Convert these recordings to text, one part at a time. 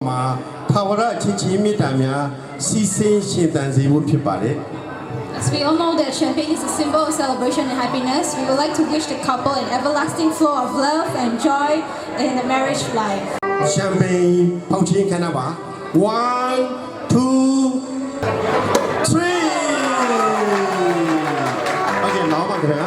မှာထာဝရချစ်ချင်းမေတ္တာများစီစဉ်ရှင်သန်စေဖို့ဖြစ်ပါတယ် As we all know that champagne is a symbol of celebration and happiness, we would like to wish the couple an everlasting flow of love and joy in the marriage life. ရှမ်ပိန်ဖောက်ချင်းခဏပါ1 2 3 Okay နောက်ပါခင်ဗျာ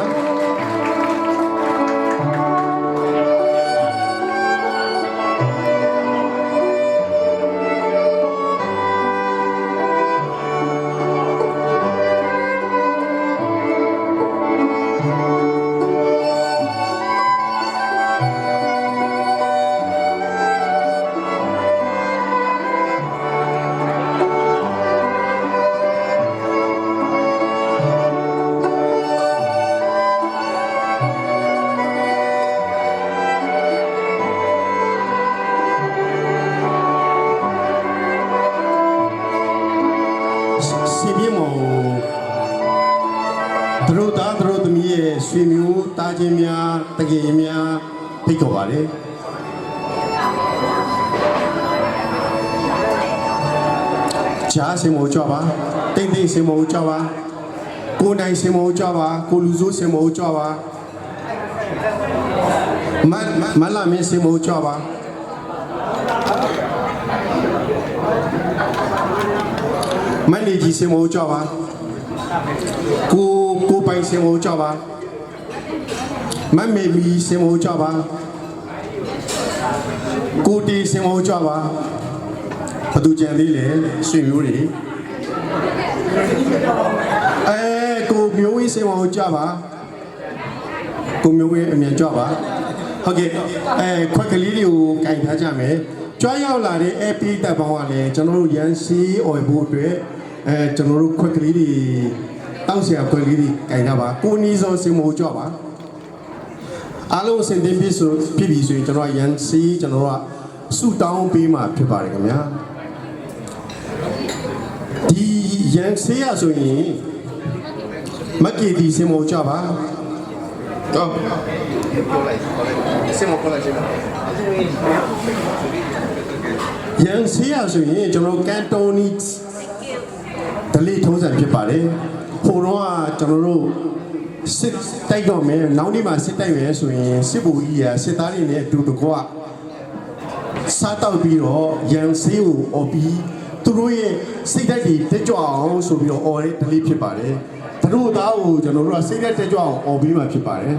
သူတို့သားသူတို့သမီးရဲ့ဆွေမျိုးတားချင်းများတကယ်များဖိတ်ခေါ်ပါတယ်ဂျားစင်မို့ကြွပါတိမ့်တိမ့်စင်မို့ကြွပါကိုနိုင်စင်မို့ကြွပါကိုလူစိုးစင်မို့ကြွပါမလာမင်းစင်မို့ကြွပါမန်နေကြီးစင်မို့ကြွပါကိုပိုင်စင်မို့ကြပါမမေမီစင်မို့ကြပါကိုတီစင်မို့ကြပါဘသူကြံသေးလဲဆွေမျိုးတွေကိုမျိုးဝင်းစင်မို့ကြပါကိုမျိုးဝင်းအမြန်ကြပါဟုတ်ကဲ့ခွက်ကလေးတွေကိုကင်ထားကြမယ်ကြွားရောက်လာတဲ့AP တပ်ပေါင်းကလည်းကျွန်တော်တို့ရန်စီအော်ဖို့အတွက်ကျွန်တော်တို့ခွက်ကလေးတွေတောက်ဆရာခွက်ကလေးတွေကင်ထားပါကိုနီစောစင်မို့ကြပါအားလုံးစင်တင်ပြီဆိုပြီဆိုရင်ကျွန်တော်ရန်စီကျွန်တော်တို့ကဆူတောင်းပေးမှာဖြစ်ပါတယ်ခင်ဗျာဒီရန်စီရဆိုရင်မက်ကီဒီစင်မို့ကြပါတော့စင်မို့ခေါ်လိုက်ရှင်ရန်စီရဆိုရင်ကျွန်တော်ကန်တိုနီဒလီထုံးစံဖြစ်ပါတယ်ဟိုတော့ကျွန်တော်တို့စစ်တိုက်တော့မယ်နောက်နေ့မှာစစ်တိုက်မယ်ဆိုရင်စစ်ဘူကြီးရစစ်သားတွေနဲ့အတူတကွစားတောက်ပြီးတော့ရန်ဆေးကိုအော်ပြီးသူတို့ရဲ့စိတ်ဓာတ်တွေတက်ကြွအောင်ဆိုပြီးတော့အော်တဲ့ဒလီဖြစ်ပါတယ်သူတို့သားကိုကျွန်တော်တို့ကစိတ်ဓာတ်တက်ကြွအောင်အော်ပြီးမှဖြစ်ပါတယ်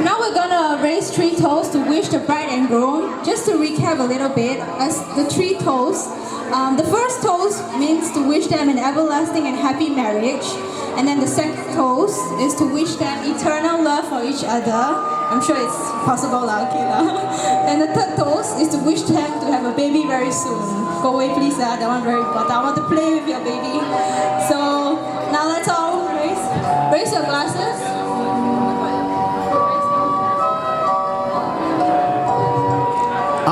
Now we're gonna raise 3 toasts to wish the bride and groom. Just to recap a little bit, as the 3 toasts, the first toast means to wish them an everlasting and happy marriage. And then the second toast is to wish them eternal love for each other. I'm sure it's possible, okay? And the third toast is to wish them to have a baby very soon. Go away, please, that one very important. I want to play with your baby. So now let's all raise your glasses.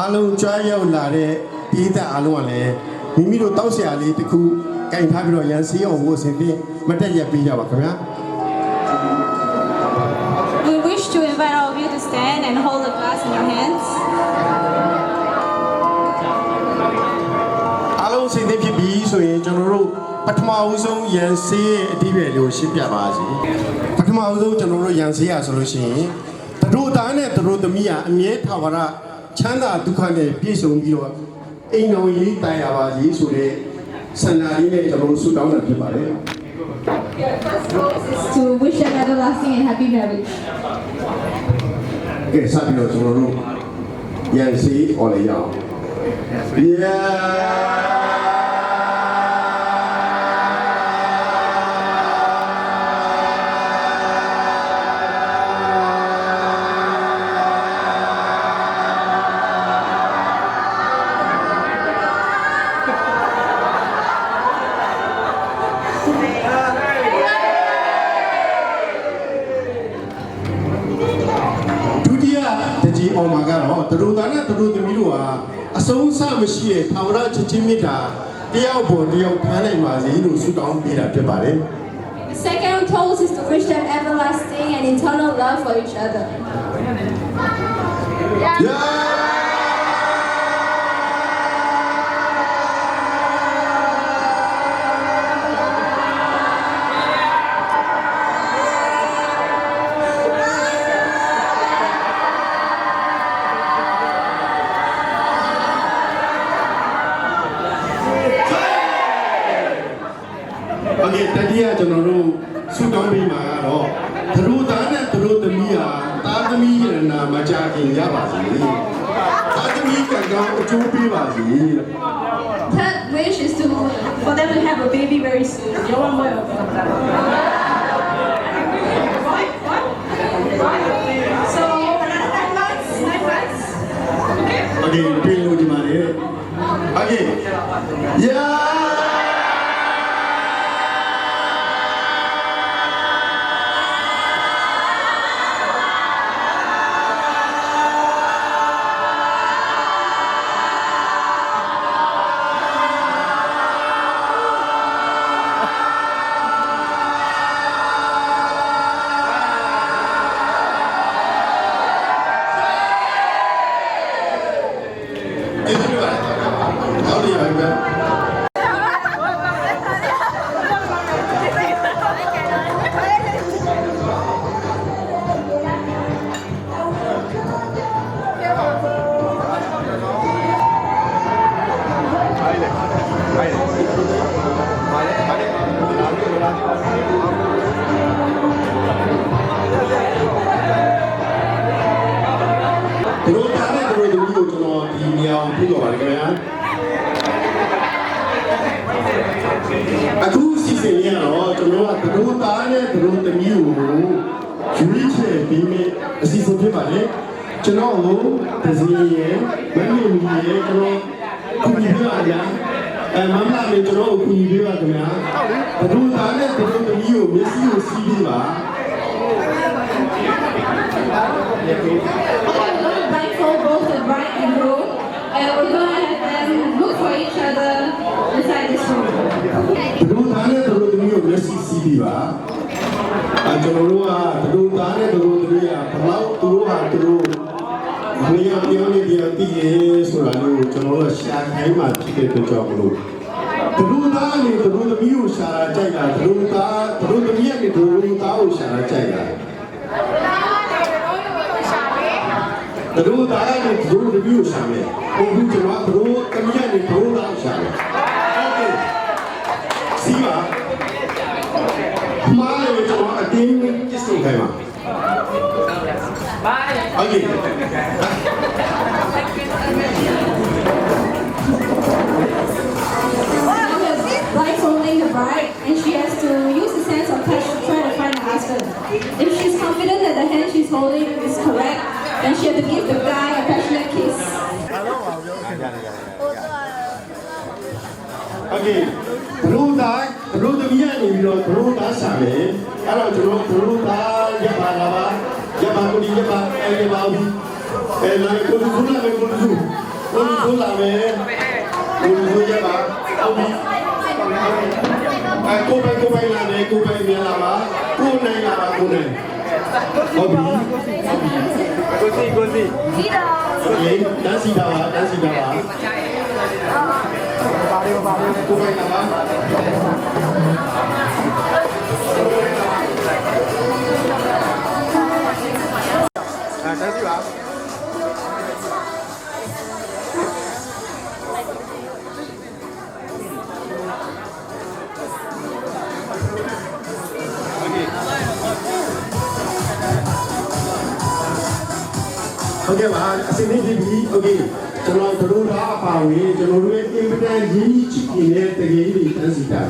Along Jaya Lare, Peter Alone, Mimiro Tausia, the Ku, Kain Habiro Yansi, or was in the Mataya Pija Wakaya. We wish to invite all of you to stand and hold the glass in your hands. Along Saint David B, so in general, Patmauzo Yansi, Divio, Shipiabazi. Patmauzo, General Yansi, solution. The road Dana, the road Mia, and yet Tawara. ချမ်းသာဒုက္ခနဲ့ပြည့်စုံပြီးတော့အိမ်တော်ကြီးတိုင်ရပါစေဆိုတဲ့ဆန္ဒလေးနဲ့ကျွန်တော်တို့ဆုတောင်းတာဖြစ်ပါတယ် To wish them everlasting and happy marriage. ကဲစပြီးတော့ကျွန်တော်တို့ရန်စီအော်လေရအောင် အော်မှာကတော့သူတို့သားနဲ့သူတို့သမီးတို့ဟာအဆုံးအစမရှိတဲ့ထာဝရချစ်ချင်းမေတ္တာတယောက်ပေါ်တယောက်ဖမ်းနိုင်ပါစေလို့ဆုတောင်းပေးတာဖြစ်ပါတယ် Second toast is to wish them everlasting and eternal love for each other. โอเคတတိယကျွန်တော်တို့ဆုတောင်းပေးမှာကတော့သူတို့သားနဲ့သူတို့သမီးဟာသားသမီးရတနာမကြခင်ရပါစေသားသမီးကကောင်းအကျိုးပေးပါစေ Third wish is for them to have a baby very soon. You want more of that? So another 9 months. Okay, ပြင်လို့ဒီမှာလေ Okay. Yeah. Terus tarik terus dulu kalau di miau itu apa ya? Aku sih sebenarnya loh, cuma terus tarik terus miau, curi cek bimi, sih seperti mana? Cuma lo tersinya, mana ni? Cuma kunyit aja, mana ni cuma kunyit aja ya? Terus tarik terus miau, mesti sih bima. Blindfold both the bride and groom, and we're going to have them look for each other inside this room. Terus tarik terus miau, mesti sih bima. Chúng nó terus tarik terus miau, kalau terus miau dia tiga suralu, chúng nó siap hai mati kita jauh. Terus tarik terus miau syarat jaga, terus miau ni terus tahu syarat jaga. Terus tarik terus miau syarat. Orang cuma terus miau ni terus tahu syarat. Okay, siapa? Mana yang cuma ading kisah kaya? Okay. Blindfolding the bride, and she has to use the sense of touch to try to find a husband. If she's confident that the hand she's holding is correct, then she has to give the guy a passionate kiss. Okay. Terus miau ni terus sama. Kalau terus japa lama, japa kuni japa ubi. Lain kudu lama, kudu japa ubi. Kupai lama, kupai miau lama, kunai lama kunai. Ubi. Gosi. Okay, dansi bawa. Kupai lama. Dansi bawa. Okay, sini jadi. Okay, kalau terus apa ni? Kalau dia implement ini cikgu ni dansi dah.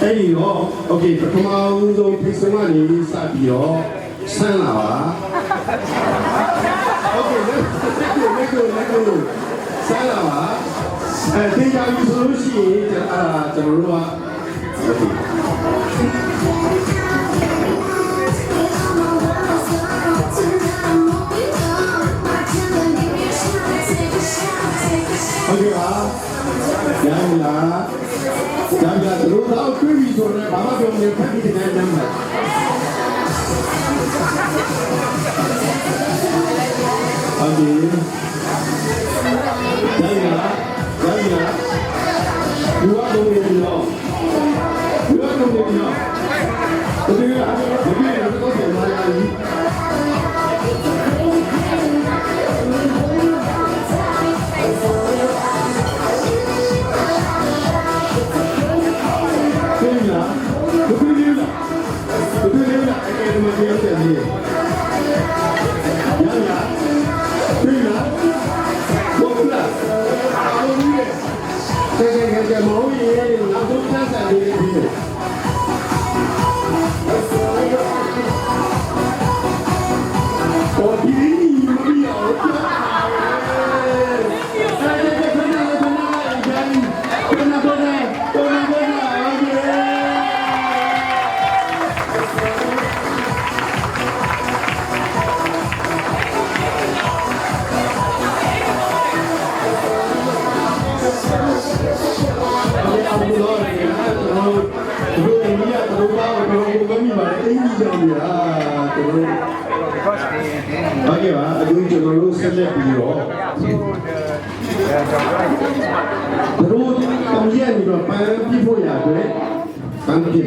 Yo, okay, pertama untuk persembahan ini sabi yo, sana. Okay, lego. Sana. Tiga solusi terlalu. Okay, jangan terus tahu kiri sore, bapa dia punya kaki dengan jambat. Okay. Daniela. You are going to know. You are going to know. Okay, let's go to Okay, I do it to the road select you. The road from here, you know, people are thank you.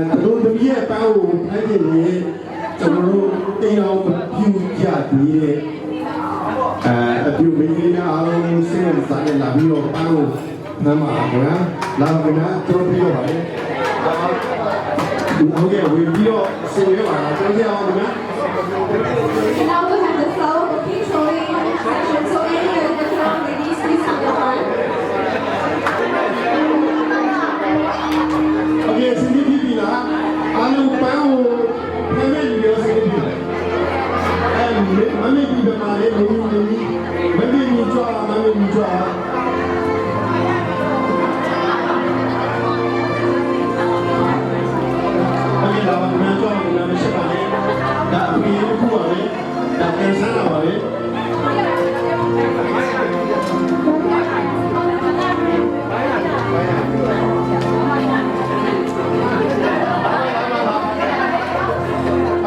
The road from here, Pau, I did the road, you know, you got me. A few million hours, and started a view of Pau, Nama, Lavina, Tropio. Okay, we'll be all so you are. And now we have the flower bouquet showing action. So any of the flower ladies, please have your heart. Okay, Cindy Pipila, Anu Pau, Mami, you are Cindy Pipila. And Mami Pipila, Mami, you draw.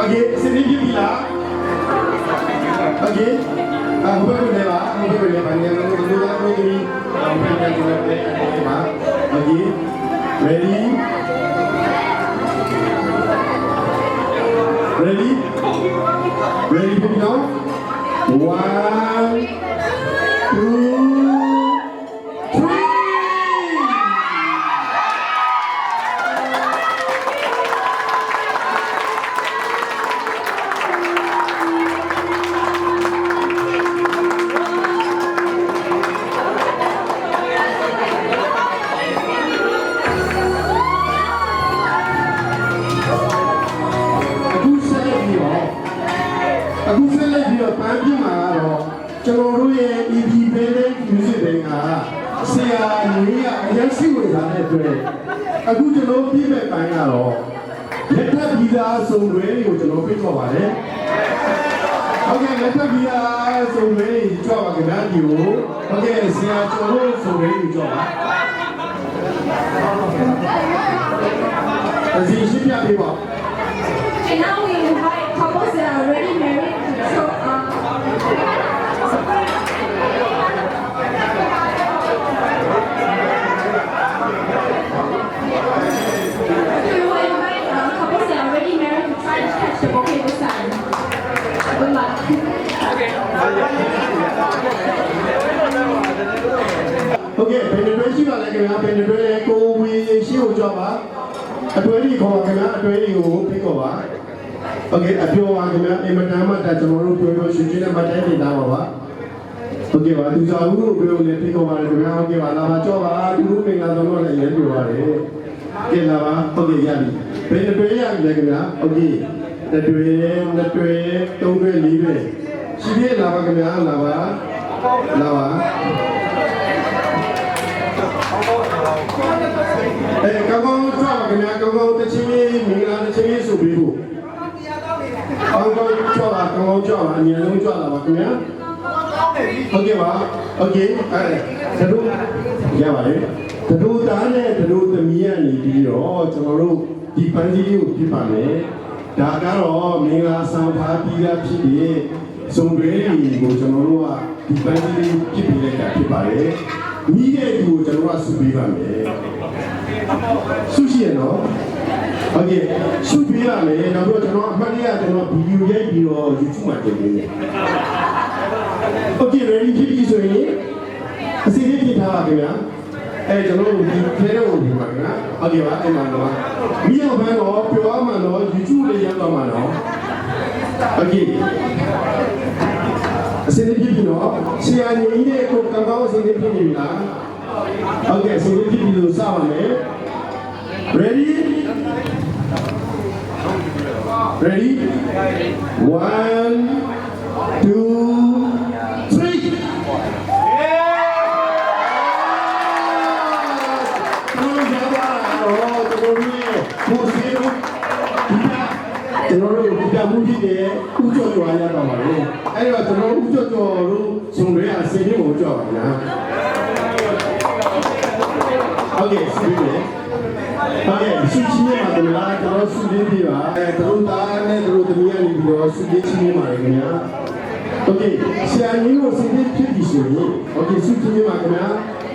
Okay, Cindy Pipila. Okay, who will never, okay, ready? Ready for now? 1, 2, 3. Aku select dia panggil mana? Kalau dia ini beli music dengan saya ni yang siapa sana tu? Aku kalau pilih panggil lo, lepas dia sumber itu kalau pilih apa le? Okay, lepas dia sumber itu apa kena dia? Okay, saya kalau sumber itu apa? Jadi siapa dia? And now we invite couples that are already married to show up. We will invite couples that are already married to try to catch the bouquet this time. Good luck. Okay, penetration là cái nào penetration cô vi siêu cho bà. Tôi đi khó cái nào tôi đi ngủ biết có bà. Okay, abio wa cái nào em đang mà ta cho nó rồi suy nghĩ là mà trái đi nào bà. Okay, bà tu sao cũng biết là biết có bà rồi nào okay bà là bà cho bà tu mình là nó là yên rồi bà đấy. Cái là bà okay ya đi. Penetration là cái nào okay. Là tôi tôi lý về. Chỉ biết là bà cái nào là bà. Các con cho vào cái nhà các con tự nhiên mình làm tự nhiên sụp đi đủ. Các con cho vào anh em không cho là vào cái nhà. Ok bà, ok, thật đúng, dạ vậy. Thật đúng ta này, thật đúng tầm nhiên này đi rồi, cho nó luôn đi bán gì đi bán này. Đã cả rồi mình là sao phá đi ra đi đi, စုံတွဲတွေကိုကျွန်တော်တို့ကဒီပန်းကြီးလေးဖြစ်ပြီးလိုက်တာဖြစ်ပါတယ်မိတဲ့သူကိုကျွန်တော်ကဆုပေးပါမယ်ဆုရှိရနော်ဟုတ်ကဲ့ဆုပေးရမယ်နောက်တော့ကျွန်တော်အမှတ်ရကျွန်တော်ဗီဒီယိုရိုက်ပြီးတော့ YouTube မှာတင်ပေးမယ်ဟုတ်ကဲ့ ready ဖြစ်ပြီဆိုရင်အစီအစဉ်ပြင်ထားပါခင်ဗျာကျွန်တော်တို့ဒီထဲတော့ဒီမှာခင်ဗျာဟုတ်ကဲ့ပါအဲ့မှာတော့မိအောင်ဘန်းတော့ပြောရမှတော့ YouTube လေးရောက်တော့မှာနော်ဟုတ်ကဲ့အစီအစဉ်ဖြစ်ပြီနော်ဆရာညီကြီးနဲ့ကိုကောင်းကောင်းအစီအစဉ်ဖြစ်ပြီလားဟုတ်ကဲ့အစီအစဉ်ဖြစ်ပြီလို့စပါမယ် ready ready 1 2 3ကျွန်တော်တို့ဒီကမှုဖြစ်တဲ့ဥကြော်ကြွားရတော့ပါလေအဲ့တော့ကျွန်တော်ဥကြော်ကြွားတို့ဇုံတွေအစင်းကိုကြောက်ပါလားဟုတ်ကဲ့ဆီးတယ်ဟုတ်ကဲ့ဆီးချင်းမှာတို့လားကျွန်တော်ဆီးလေးပြပါတို့သားနဲ့တို့သမီးကနေပြီးတော့ဆီးလေးချင်းမှာလေခင်ဗျာဟုတ်ကဲ့ဆရာကြီးကိုဆီးလေးဖြစ်ပြီဆိုရင်ဟုတ်ကဲ့ဆီးချင်းမှာခင်ဗျာ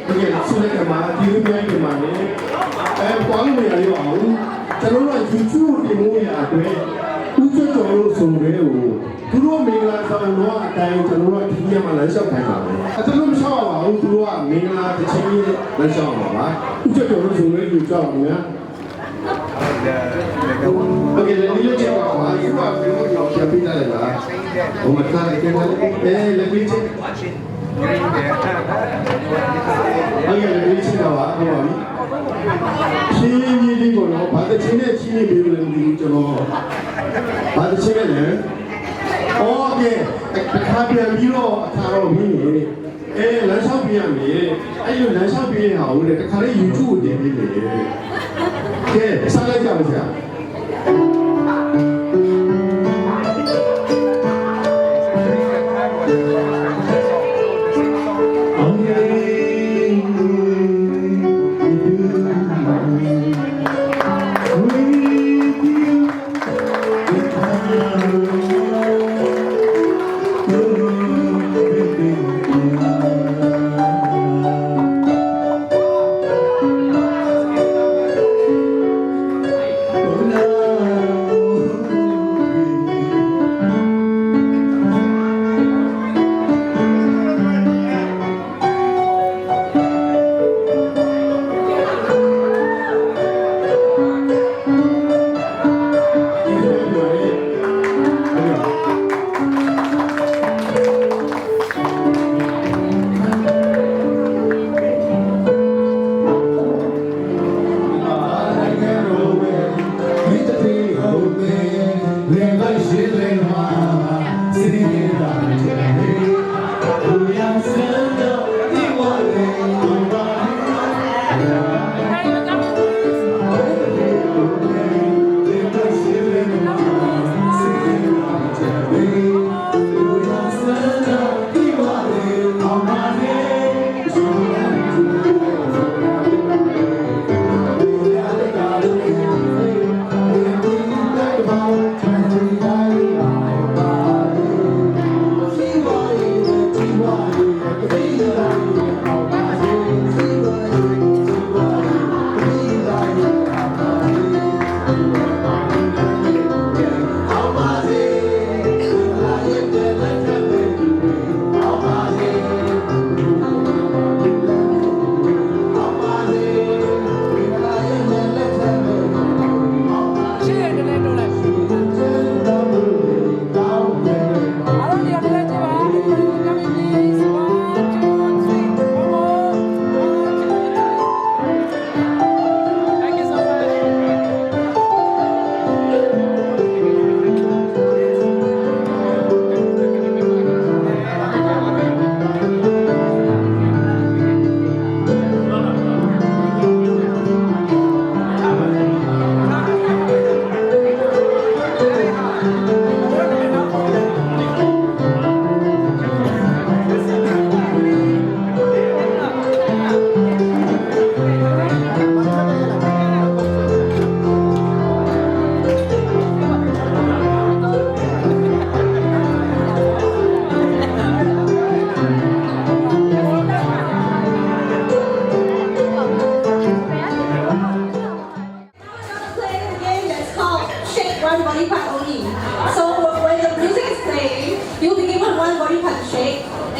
ဟုတ်ကဲ့ဆီးလိုက်ကမှာဒီလိုမျိုးပြန်မှာလေပွားလို့မရရအောင်ကျွန်တော်တို့ YouTube တင်လို့ရအတွက်ဥစ္စာတော်လို့ဆိုရဲကိုသူတို့မင်္ဂလာဆောင်တော့အတိုင်းကျွန်တော်တို့ဒီညမှာလမ်းလျှောက်ခိုင်းပါမယ်။အဲ့ဒါလို့မလျှောက်ပါဘူးသူတို့ကမင်္ဂလာတစ်ချိန်လေးလမ်းလျှောက်ပါပါ။ဥစ္စာတော်လို့ဆိုရဲကိုကြောက်ပါများ။ Okay လည်းဒီလိုချက်ပါပါ။ဒီမှာဘယ်လိုရောက်ပြပေးတယ်လား။ဘုမထားလိုက်တယ်လည်းပြီးချက်။ဟုတ်ကဲ့လည်းချက်တော့ပါဟုတ်ပါပြီ။ချင်းကြီးလေးကိုတော့ဘာတစ်ချင်းနဲ့ချင်းနေပြီလို့ဒီကျွန်တော်ဘာတစ်ချင်းနဲ့လဲโอเคအခါပြန်ပြီးတော့အခါတော့မင်းနေလမ်းလျှောက်ပြရမယ်အဲ့လိုလမ်းလျှောက်ပြရအောင်လေတခါလေး YouTube ကိုတင်ပေးမယ်ကဲဆက်လိုက်ကြပါဗျာ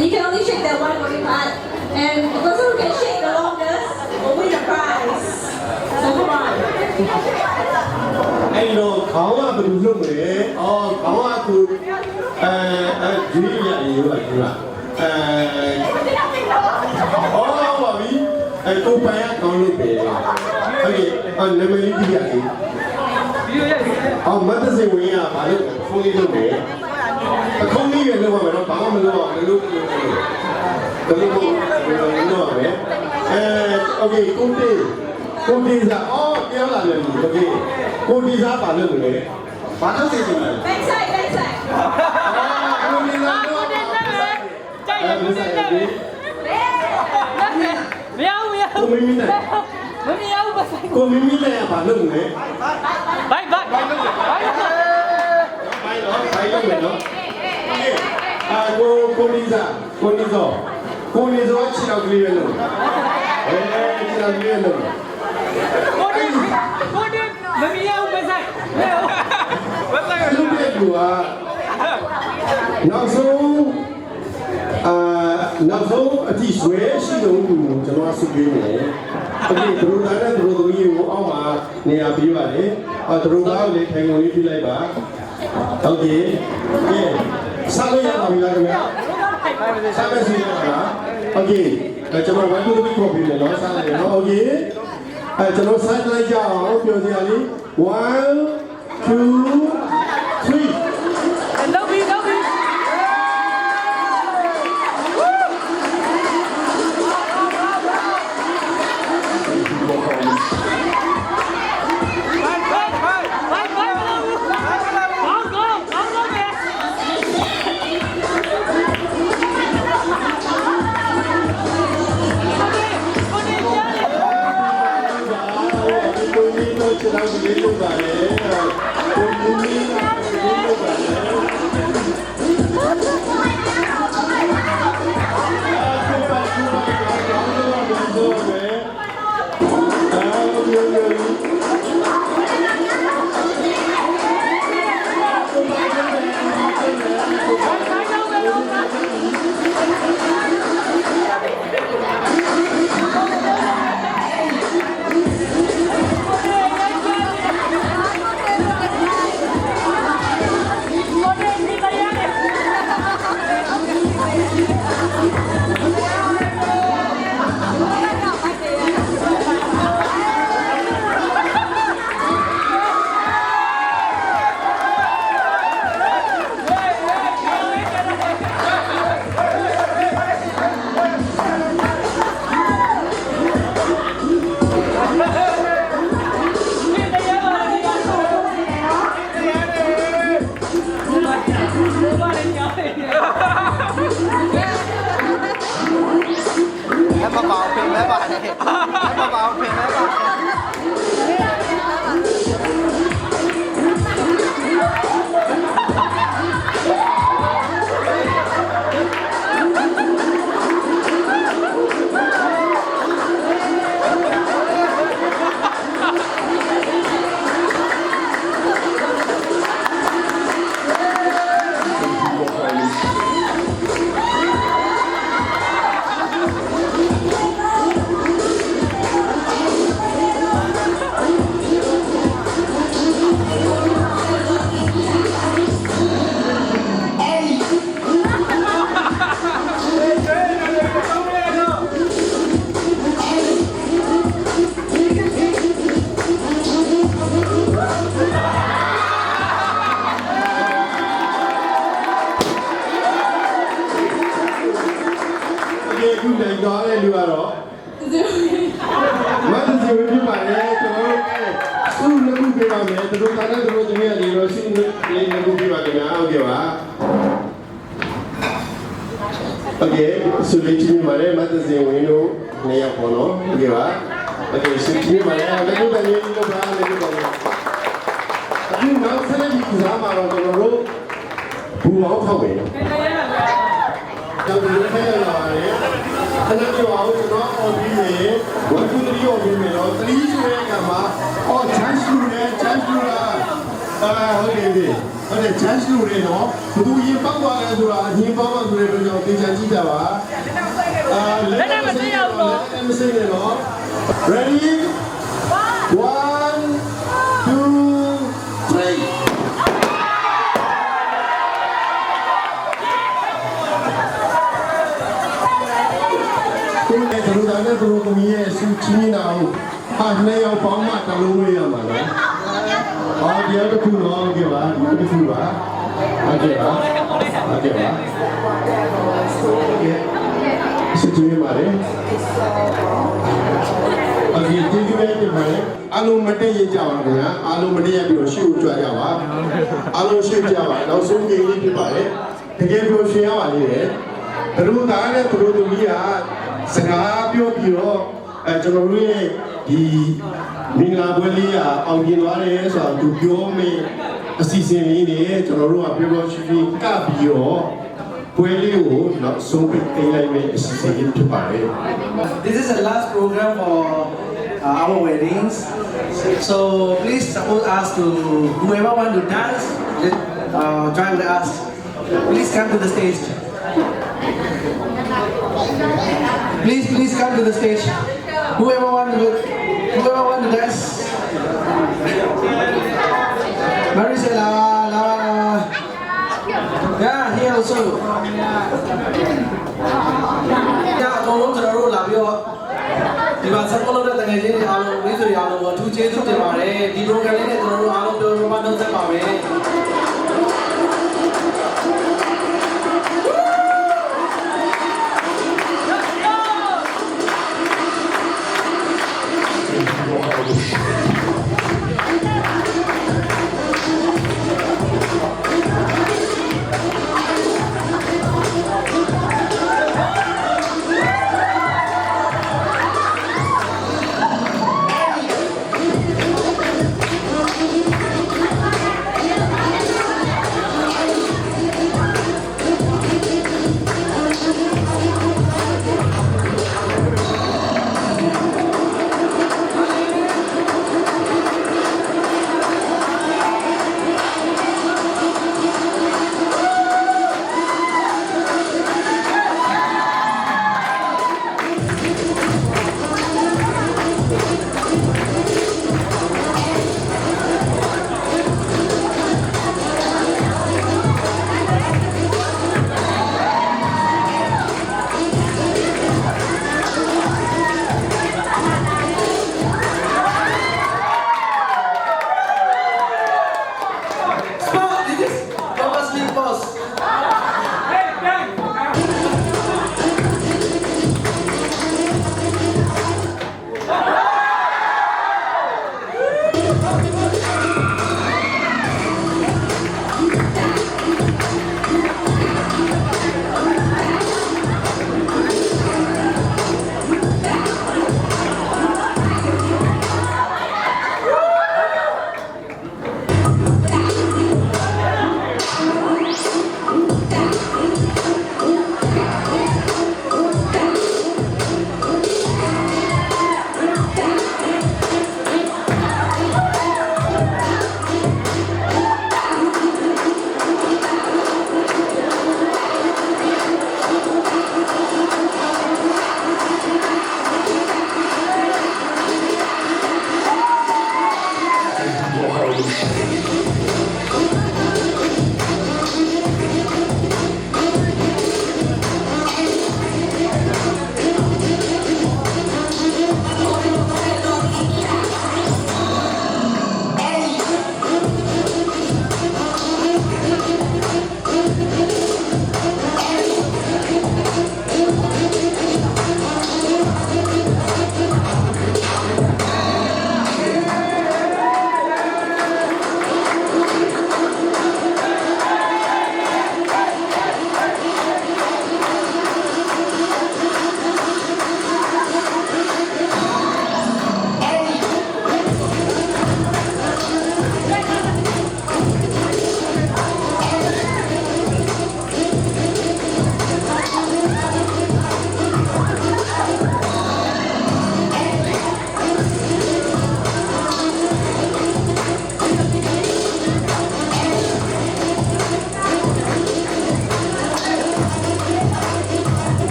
And you can only shake that one really hard. And the person who can shake the longest will win the prize. So come on. အဲ့တော့ခေါင်းကဘယ်လိုလုပ်မလဲအော်ခေါင်းကသူဂျူရီရအေးပါဂျူရာအော်ပါပြီကိုပိုင်ကခေါင်းလုပ်ပဲဟုတ်ကဲ့နာမည်လေးပြရစီအော်မတ်တစင်ဝင်ရဘာလို့ဖုန်းလေးလုပ်တယ်အခုံးလေးပဲလုပ်ရမယ်နော်ဘာမှမလုပ်အောင်လုပ်ဘယ်လိုလုပ်ရမလဲโอเคကိုတီစားအော်ပြောလာတယ်โอเคကိုတီစားဘာလုပ်မလဲဘာလုပ်နေကြလဲ Back side, back side. ကိုတီစားတော့ကြိုက်တယ်မဆိုင်ဘူးမရဘူးမရ ကိုမင်းမင်းနဲ့ မမရဘူးပါဆိုင် ကိုမင်းမင်းနဲ့ဘာလုပ်မလဲ ဘိုက်လုပ်တယ်ဘိုက်လုပ်တယ် ဘိုင်လုပ်မယ်နော်ကိုတီစားခြေတော်ကလေးပဲလုပ်ခြေတော်ကလေးပဲလုပ် ကိုဒီမမရဘူးပါဆိုင်မဆိုင် လူတွေကနောက်ဆုံးအတိဆွဲရှိတော့ကျွန်တော်ဆုပေးနေတယ်။အခုတို့သားတဲ့တို့သမီးကိုအောက်မှာနေရာပေးပါလေ။တို့သားကိုလေထိုင်ကုန်လေးပြလိုက်ပါ။ဟုတ်ကဲ့။ကဲစားလို့ရပါပြီလားခင်ဗျာ။စားမယ်စီရပါလား။ဟုတ်ကဲ့။ကျွန်တော်1 2 3ခေါ်ပြီးမယ်နော်စားလိုက်နော်။ဟုတ်ကဲ့။ကျွန်တော်စားလိုက်ကြအောင်ပြောစရာလေး1 2 3လုပ်ပြီးကျွန်တော်ဒီလိုပါလေကိုလူကြီးကဒီလိုပါလေခုတိုင်သွားတဲ့လူကတော့မတ်စီဝင်ပြပါလေကျွန်တော်စုလက်ခုပြပါမယ်သူတို့သားတဲ့သူတို့တကယ်လေးတော့စုလက်ခုပြပါခင်ဗျာဟုတ်ကဲ့ပါโอเคစုလေးချင်းပါလေမတ်စီဝင်တို့နေရာပေါ်တော့ဟုတ်ကဲ့ပါโอเคစုချင်းပါလေလက်ခုပဲလေးလို့ပါလက်ခုပဲအခုနောက်ဆက်လက်ဒီစားမှာတော့ကျွန်တော်တို့ဘူအောင်ထောက်မယ်ကျွန်တော်တို့ထဲလာတယ်ခဏကြောက်ကျွန်တော်အော်ပြီးမယ်ဝတ်ကူတရီအော်ပြီးမယ်တော့သတိဆိုတဲ့ကမှာအော်ချမ်းရှူတယ်ချမ်းရှူတာဟုတ်တယ်ချမ်းရှူတယ်နော်ဘယ်သူရင်ပောက်သွားလဲဆိုတာအရင်ပောက်သွားဆိုတဲ့တော့ကျွန်တော်သင်ချာကြည့် ကြပါလက်မစိမ်းနေတော့ ready 1 2 3ကိုယ်ကတို့သားနဲ့တို့ကိုမြည်ရဲ့စူးချင်းနာကိုဟာနှစ်ယောက်ပေါင်းမှတလုံးဝေးရမှာနော်ဟောဒီတစ်ခုတော့ကြပါဒီတစ်ခုပါဟုတ်ကဲ့ပါဟုတ်ကဲ့ပါစစ်ကြည့်ပါလေအခုဒီကြည့်ရတဲ့မှာအလုံးမတည့်ရကြပါခင်ဗျာအလုံးမတည့်ရပြီးတော့ရှေ့ကိုကြွကြပါအလုံးရှေ့ကြပါနောက်ဆုံးကြိမ်လေးဖြစ်ပါလေတကယ်ပြောရှင်ရပါလိမ့်မယ်တို့သားနဲ့တို့သမီးကစကားပြောပြီးတော့ကျွန်တော်တို့ရဲ့ဒီမင်္ဂလာပွဲလေးအောင်မြင်သွားတယ်ဆိုတော့သူပြောမယ်အစီအစဉ်လေးနဲ့ကျွန်တော်တို့ကပြောပြောရှိရှိကပ်ပြီးတော့ပွဲလေးကိုနောက်ဆုံးပိတ်သိမ်းလိုက်မယ်အစီအစဉ်လေးဖြစ်ပါတယ် This is the last program for our weddings. So please support us to whoever want to dance, join with us. Please come to the stage. Please come to the stage. Whoever want to dance. Maricela, yeah, here also. Yeah, အကုန်လုံးကျွန်တော်တို့လာပြီးတော့ဒီမှာဆက်ပေါ်လို့တဲ့တကယ်ချင်းအားလုံးမိတ်ဆွေအားလုံးကိုအထူးကျေးဇူးတင်ပါတယ်ဒီ program လေးနဲ့ကျွန်တော်တို့အားလုံးပြောပြမှနှုတ်ဆက်ပါမယ်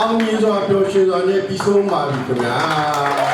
အောင်မြင်စွာပျော်ရွှင်စွာနဲ့ပြီးဆုံးပါပြီခင်ဗျာ